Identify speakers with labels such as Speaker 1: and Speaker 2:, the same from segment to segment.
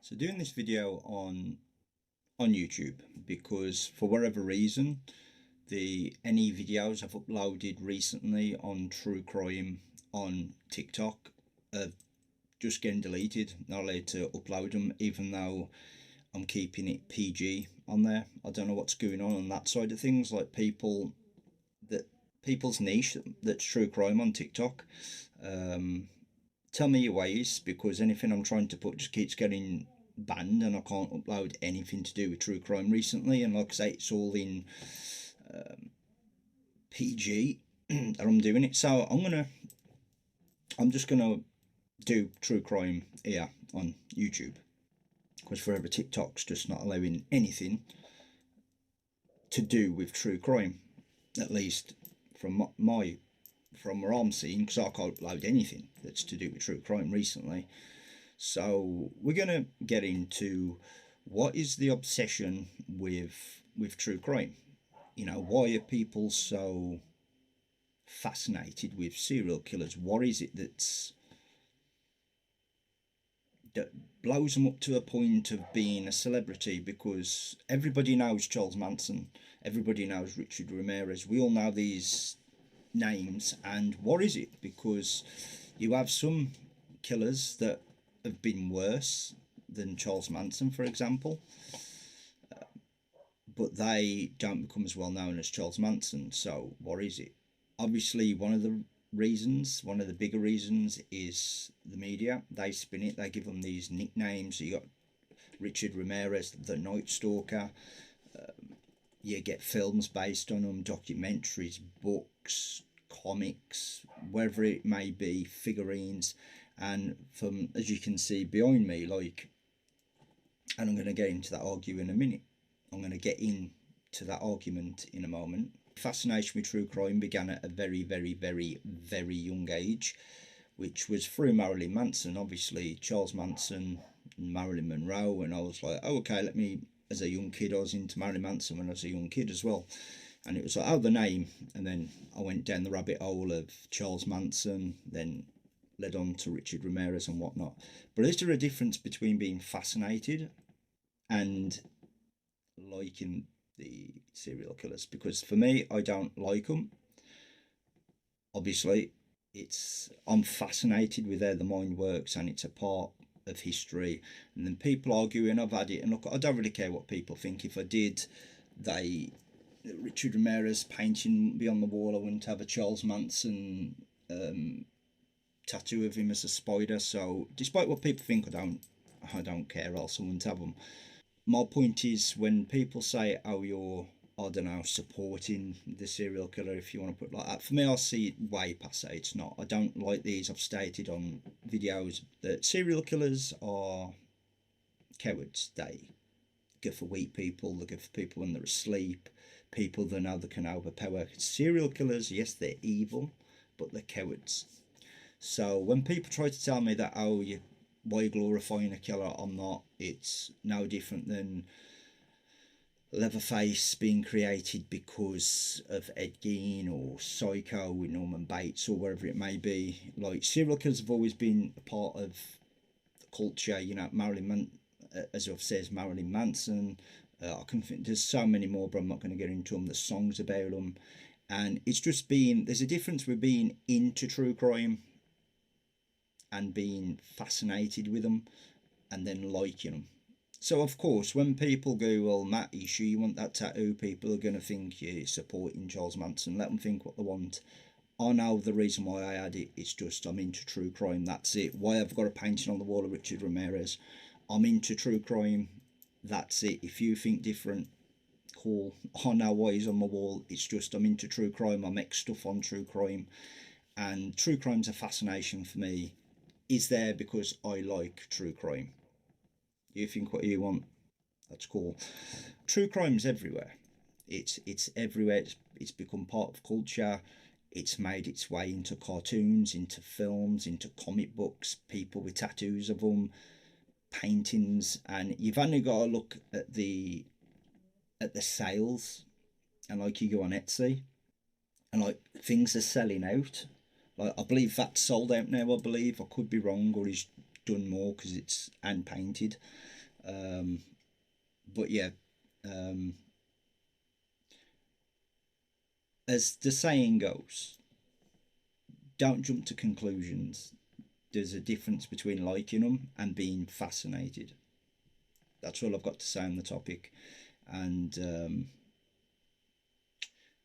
Speaker 1: So doing this video on YouTube because for whatever reason the any videos I've uploaded recently on true crime on TikTok are just getting deleted, not allowed to upload them even though I'm keeping it PG on there. I don't know what's going on that side of things, like people's niche that's true crime on TikTok. Tell me your ways, because anything I'm trying to put just keeps getting banned and I can't upload anything to do with true crime recently. And like I say, it's all in PG that I'm doing it. So I'm just gonna do true crime here on YouTube, because forever TikTok's just not allowing anything to do with true crime, at least from from where I'm seeing, because I can't upload anything that's to do with true crime recently. So we're gonna get into what is the obsession with true crime. You know, why are people so fascinated with serial killers? What is it that blows them up to a point of being a celebrity? Because everybody knows Charles Manson, everybody knows Richard Ramirez, we all know these names. And what is it? Because you have some killers that have been worse than Charles Manson, for example, but they don't become as well known as Charles Manson. So what is it? Obviously, one of the bigger reasons is the media. They spin it, they give them these nicknames. You got Richard Ramirez, the Night Stalker. You get films based on them, documentaries, books, comics, wherever it may be, figurines. And from, as you can see behind me, like, and I'm going to get into that argument in a minute. I'm going to get into that argument in a moment. Fascination with true crime began at a very, very, very, very young age, which was through Marilyn Manson. Obviously, Charles Manson and Marilyn Monroe, and I was like, oh, okay, let me, as a young kid, I was into Marilyn Manson when I was a young kid as well. And it was like, oh, the name. And then I went down the rabbit hole of Charles Manson, then led on to Richard Ramirez and whatnot. But is there a difference between being fascinated and liking the serial killers? Because for me, I don't like them. Obviously, I'm fascinated with how the mind works, and it's a part of history. And then people arguing, I've had it, and look, I don't really care what people think. If I did, Richard Ramirez painting be on the wall, I wouldn't have a Charles Manson tattoo of him as a spider. So despite what people think, I don't care, else I wouldn't have them. My point is, when people say, oh, you're, I don't know, supporting the serial killer, if you want to put it like that, for me, I see it way past that. It's not. I don't like these. I've stated on videos that serial killers are cowards. They go for weak people, they go for people when they're asleep, people that know they can overpower. Serial killers, yes, they're evil, but they're cowards. So when people try to tell me that, oh, why glorifying a killer, I'm not. It's no different than Leatherface being created because of Ed Gein, or Psycho with Norman Bates, or wherever it may be. Like, serial killers have always been a part of the culture. You know, as I've said, Marilyn Manson. I can think there's so many more, but I'm not going to get into them. There's songs about them, and it's just there's a difference with being into true crime and being fascinated with them and then liking them. So of course, when people go, well, Matt, you sure you want that tattoo? People are going to think you're supporting Charles Manson. Let them think what they want. I know the reason why I had it. It's just I'm into true crime. That's it. Why I've got a painting on the wall of Richard Ramirez. I'm into true crime. That's it. If you think different, cool. I know why he's on my wall. It's just I'm into true crime. I make stuff on true crime. And true crime's a fascination for me. Is there because I like true crime. You think what you want, that's cool. True crime's everywhere. It's everywhere. It's become part of culture. It's made its way into cartoons, into films, into comic books. People with tattoos of them, paintings, and you've only got to look at the sales, and like you go on Etsy, and like things are selling out. Like, I believe that's sold out now. I believe, I could be wrong, or he's done more because it's hand painted. But yeah, as the saying goes, don't jump to conclusions. There's a difference between liking them and being fascinated. That's all I've got to say on the topic. And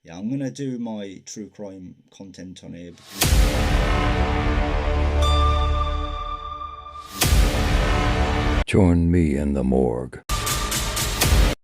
Speaker 1: yeah, I'm gonna do my true crime content on here.
Speaker 2: Join me in the morgue.